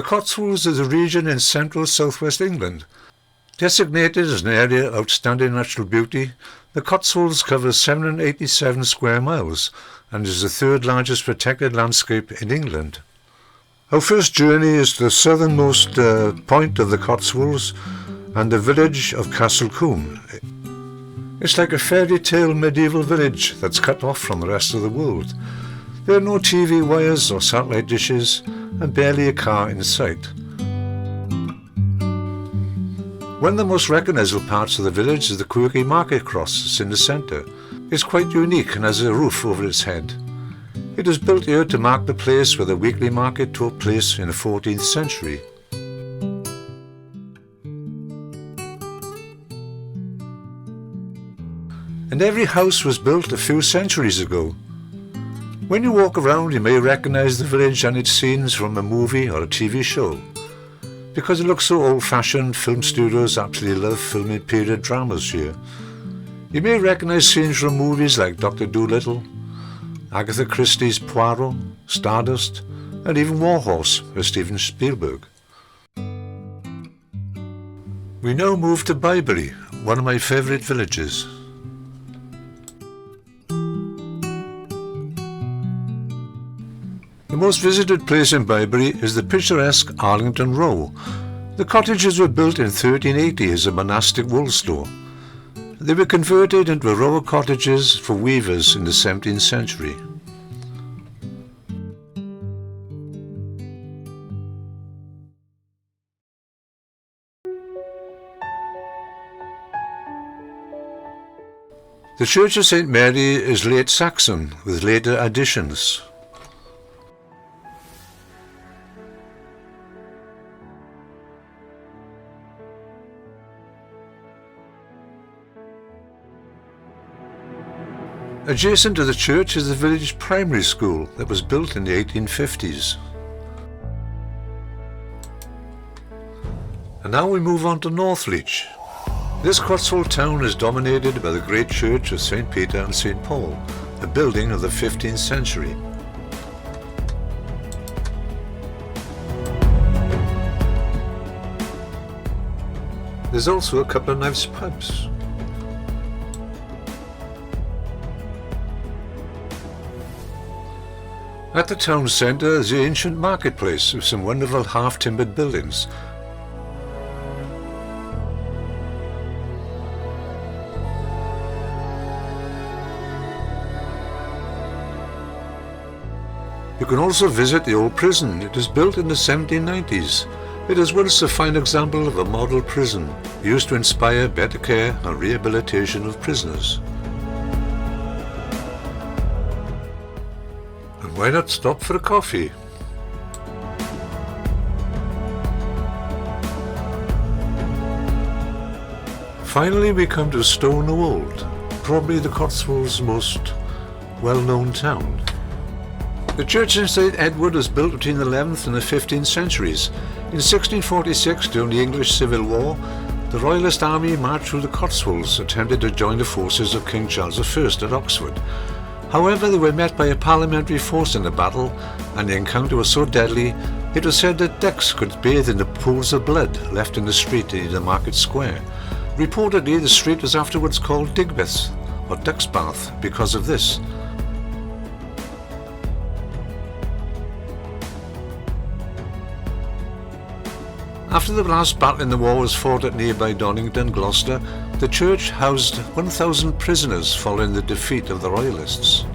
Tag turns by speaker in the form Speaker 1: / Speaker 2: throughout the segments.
Speaker 1: Cotswolds is a region in central southwest England. Designated as an area of outstanding natural beauty, the Cotswolds covers 787 square miles and is the third largest protected landscape in England. Our first journey is to the southernmost point of the Cotswolds and the village of Castlecombe. It's like a fairy tale medieval village that's cut off from the rest of the world. There are no TV wires or satellite dishes and barely a car in sight. One of the most recognisable parts of the village is the quirky market cross that's in the centre. It's quite unique and has a roof over its head. It was built here to mark the place where the weekly market took place in the 14th century. And every house was built a few centuries ago. When you walk around, you may recognise the village and its scenes from a movie or a TV show. Because it looks so old-fashioned, film studios absolutely love filming period dramas here. You may recognise scenes from movies like Dr. Dolittle, Agatha Christie's Poirot, Stardust, and even Warhorse by Steven Spielberg. We now move to Byberry, one of my favourite villages. The most visited place in Byberry is the picturesque Arlington Row. The cottages were built in 1380 as a monastic wool store. They were converted into a row of cottages for weavers in the 17th century. The Church of St. Mary is late Saxon with later additions. Adjacent to the church is the village primary school that was built in the 1850s. And now we move on to Northleach. This Cotswold town is dominated by the great church of St. Peter and St. Paul, a building of the 15th century. There's also a couple of nice pubs. At the town centre is the ancient marketplace with some wonderful half-timbered buildings. You can also visit the old prison. It was built in the 1790s. It is once a fine example of a model prison used to inspire better care and rehabilitation of prisoners. Why not stop for a coffee? Finally we come to Stone Wold, probably the Cotswolds' most well-known town. The church in St. Edward was built between the 11th and the 15th centuries. In 1646, during the English Civil War, the Royalist army marched through the Cotswolds, attempting to join the forces of King Charles I at Oxford. However, they were met by a parliamentary force in the battle, and the encounter was so deadly, it was said that ducks could bathe in the pools of blood left in the street in the market square. Reportedly, the street was afterwards called Digbeth, or Duck's Bath, because of this. After the last battle in the war was fought at nearby Donington, Gloucester, the church housed 1,000 prisoners following the defeat of the Royalists.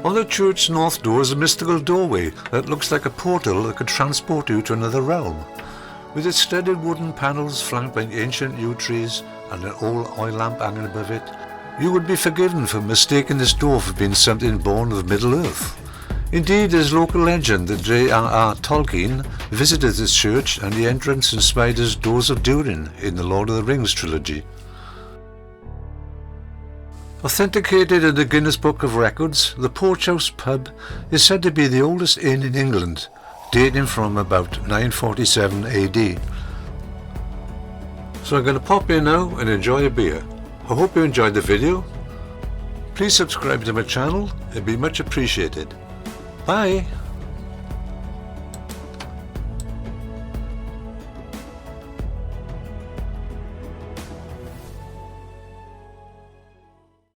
Speaker 1: On the church's north door is a mystical doorway that looks like a portal that could transport you to another realm. With its studded wooden panels flanked by ancient yew trees and an old oil lamp hanging above it, you would be forgiven for mistaking this door for being something born of Middle-earth. Indeed, there is local legend that J.R.R. Tolkien visited this church, and the entrance inspired his Doors of Durin in the Lord of the Rings trilogy. Authenticated in the Guinness Book of Records, the Porch House pub is said to be the oldest inn in England, dating from about 947 AD. So I'm going to pop in now and enjoy a beer. I hope you enjoyed the video. Please subscribe to my channel, it'd be much appreciated. Bye!